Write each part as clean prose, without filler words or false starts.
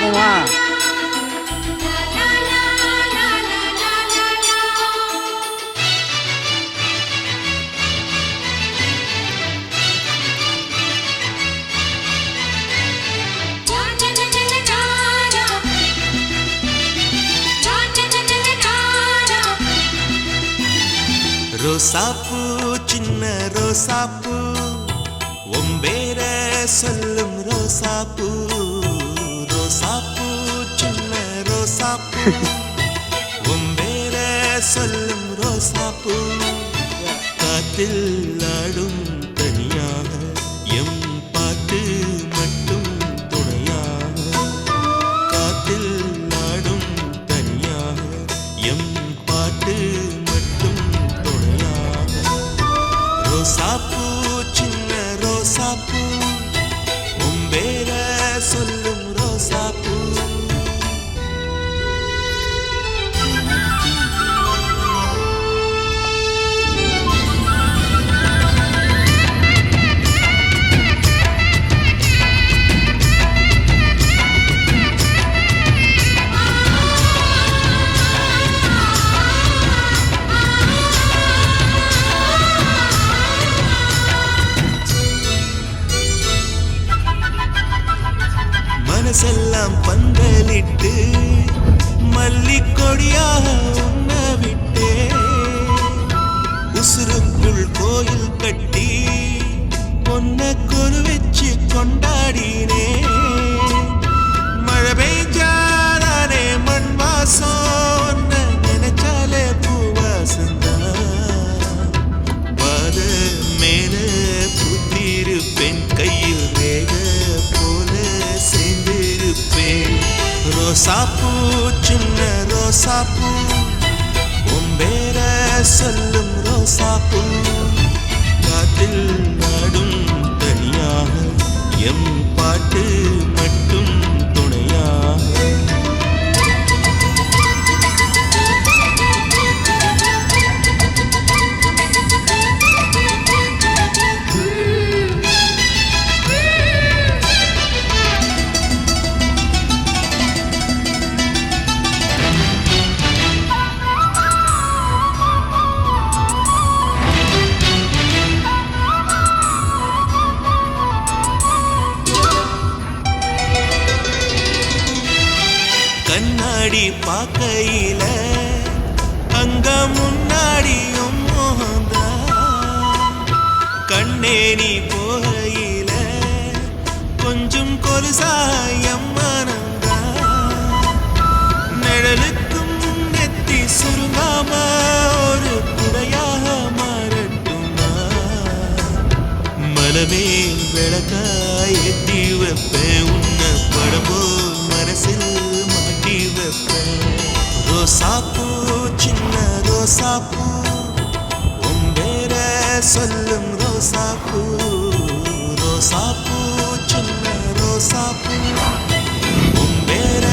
பார்ப்போமா? ரோசாப்பூ சின்ன ரோசாப்பூ ஒம்பேர சொல்லும் ரோசாப்பூ. ரோசாப்பூ சின்ன ரோசாப்பூ ஒம்பேர சொல்லும் ரோசாப்பூ. காத்தில் ஆடும் தனியாக எம் பாட்டு மட்டும் துணையாக. காத்தில் ஆடும் தனியாக எம் பாட்டு மட்டும் துணையாக. ரோசாப்பூ சின்ன ரோசாப்பூ ஒம்பேர சொல்லும் ரோசாப்பூ. மனசெல்லாம் பந்தலிட்டு மல்லிக்கொடியாக உண்ண விட்டே. உசுருக்குள் கோயில் கட்டி பொன்ன கொலு வச்சு கொண்டாடினே. மழை பெய்ஞ்சாலே மண் வாசம் நினைச்சாலே பூவாசந்தான். பாத மேல புத்திருப்பேன் கையில் ரேக போல சேர்ந்திருப்பேன். ரோசாப்பூ சின்ன ரோசாப்பூ ஒம்பேர சொல்லும் ரோசாப்பூ. காத்தில் நாடும் தனியாக எம் பாட்டு மட்டும் துணையாக. கண்ணாடி பார்க்கையில அங்க முன்னாடியும் மோகந்தான். கண்ணே நீ போகையில கொஞ்சம் கொலுசாயம் மனந்தான். நிழலுக்கும் நெத்தி சுருங்காம ஒரு குடையாக மாறட்டுமா. மலமே விளக்காய் எத்தி வைப்பேன் உன்ன படமோ மனசில் மாட்டி வைப்பேன். ரோசாப்பூ சின்ன ரோசாப்பூ ஒம்பேர சொல்லும் ரோசாப்பூ. ரோசாப்பூ சின்ன ரோசாப்பூ ஒம்பேர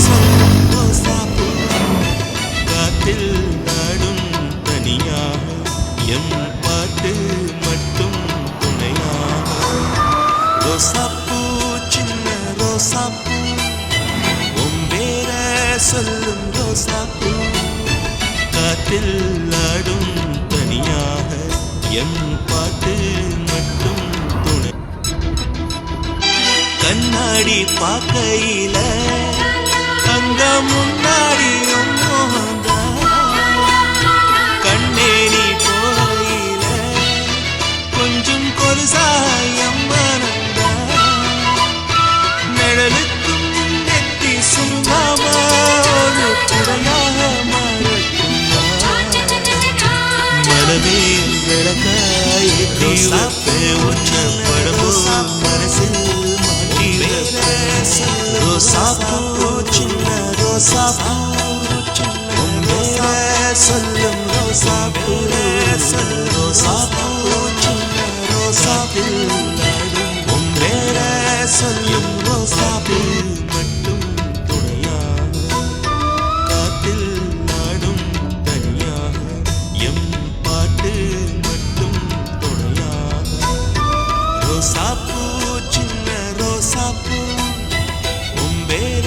சொல்லும் ரோசாப்பூ. காத்தில் நாடும் தனியாக எம் பாட்டு மட்டும் துணையாக. ரோசாப்பூ சின்ன ரோசாப்பூ ஒம்பேர சொல்லும் ரோசாப்பூ. காத்தில் ஆடும் தனியாக எம் பாட்டு மட்டும் துணை. கண்ணாடி பார்க்கையில அங்க முன்னாடியும் மோகந்தான். கண்ணே நீ போகையில கொஞ்சம் கொலுசாயம் மனந்தான். நிழலுக்கும் நெத்தி சுருங்காம ஒரு குடையாக மாறட்டுமா. மனமே விளக்காய் எத்தி வைப்பேன் உன்ன படமோ மனசில் மாட்டி வைப்பேன். ரோசாப்பூ சின்ன ரோசாப்பூ ஒம்பேர சொல்லும் ரோசாப்பூ. ரோசாப்பூ சின்ன ரோசாப்பூ ஒம்பேர சொல்லும் ரோசாப்பூ மட்டும் துணையாக. காத்தில் நாடும் தனியாக எம் பாட்டு மட்டும் துணையாக. ரோசாப்பூ சின்ன ரோசாப்பூ ஒம்பேர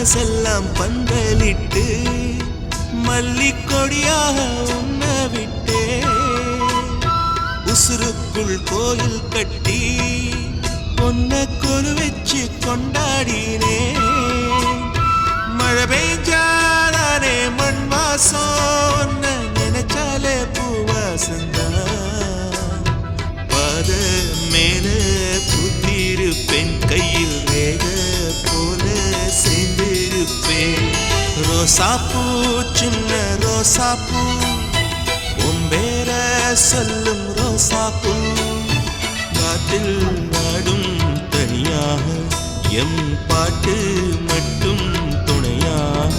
மனசெல்லாம் பந்தலிட்டு மல்லிக்கொடியாக உண்ண விட்டே உசுருக்குள் கோயில் கட்டி பொன்ன கொலு வச்சு கொண்டாடினே மழை பெய்ஞ்சாதானே மண் வாசம் நினைச்சாலே பூவாசந்தான் பாத மேல பூத்திருப்பேன் கையில் ரேக போல சேர்ந்திருப்பேன் ரோசாப்பூ சின்ன ரோசாப்பூ உம்பேர சொல்லும் ரோசாப்பூ காட்டில் நாடும் தனியாக எம் பாட்டு மட்டும் துணையாக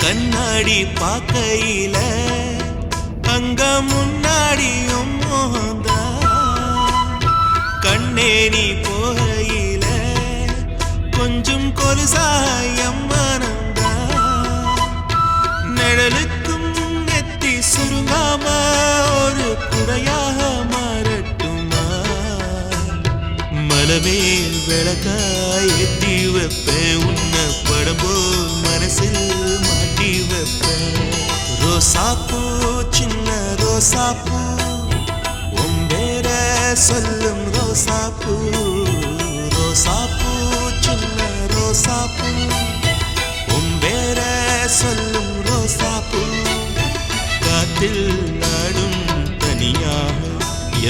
கண்ணாடி பார்க்கையில அங்க முன்னாடியும் மோகந்தா கண்ணே நீ போகையில கொஞ்சம் கொலுசாயம் மனந்தா நிழலுக்கும் நெத்தி சுருங்காம ஒரு குடையாக மாறட்டுமா மலமேல் விளக்காய் எட்டி வைப்பேன் உன்ன படம்போ மனசில் மாட்டி வைப்பேன் ரோசாப்பூ சின்ன ரோசாப்பூ உம்பேர சொல்லும் ரோசாப்பூ ரோசாப்பூ சின்ன ரோசாப்பூ உம்பேர சொல்லும் ரோசாப்பூ காத்தில் நாடும் தனியாக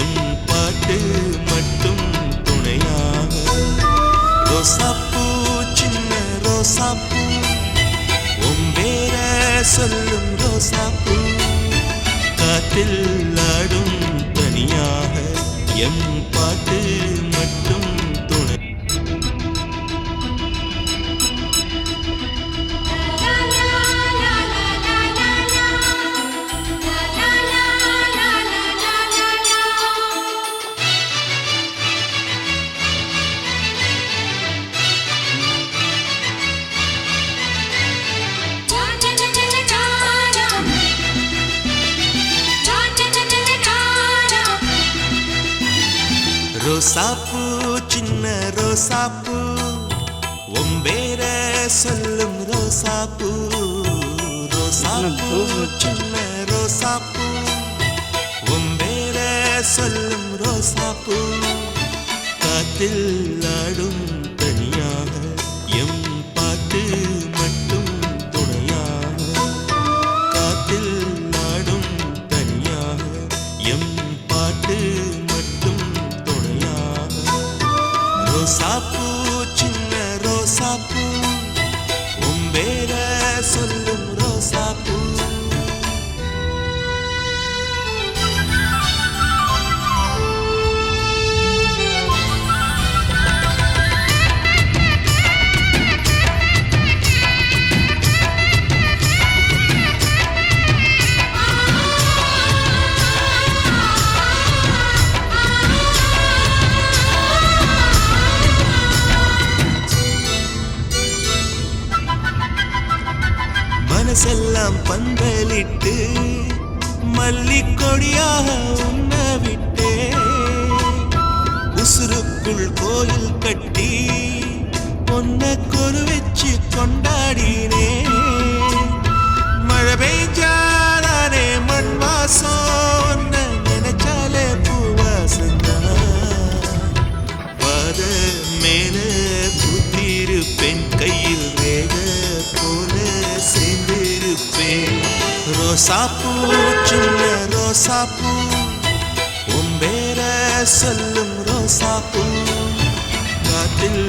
எம் பாட்டு மட்டும் துணையாக ரோசாப்பூ சின்ன ரோசாப்பூ உம்பேர சொல்லும் ரோசாப்பூ காத்தில் ஆடும் தனியாக எம் பாட்டு மட்டும் துணை ரோசாப்பூ சின்ன ரோசாப்பூ உம்பேர சொல்லும் ரோசாப்பூ ரோசாப்பூ சின்ன ரோசாப்பூ உம்பேர சொல்லும் ரோசாப்பூ காத்தில் ஆடும் தனியாக எம் பாட்டு மட்டும் துணையாக காத்தில் ஆடும் தனியாக எம் பாட்டு மட்டும் ரோசாப்பூ சின்ன ரோசாப்பூ உம்பேர சொல்லும் ரோசாப்பூ மனசெல்லாம் பந்தலிட்டு மல்லிக்கொடியாக உண்ண விட்டே உசுருக்குள் கோயில் கட்டி பொன்ன கொலு வச்சு கொண்டாடினே மழை பெய்ஞ்சாதானே மண் வாசம் நினைச்சாலே பூவாசந்தான் பாத மேல பூத்திருப்பேன் கையில் ரேக போல சேர்ந்திருப்பேன் ரோசாப்பூ சின்ன ரோசாப்பூ உம்பேர சொல்லும் ரோசாப்பூ காத்தில்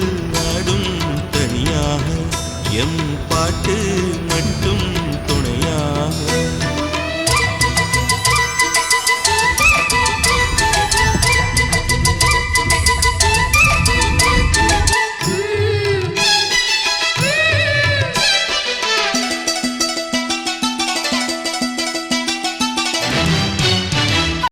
ஆடும் தனியாக எம் பாட்டு மட்டும்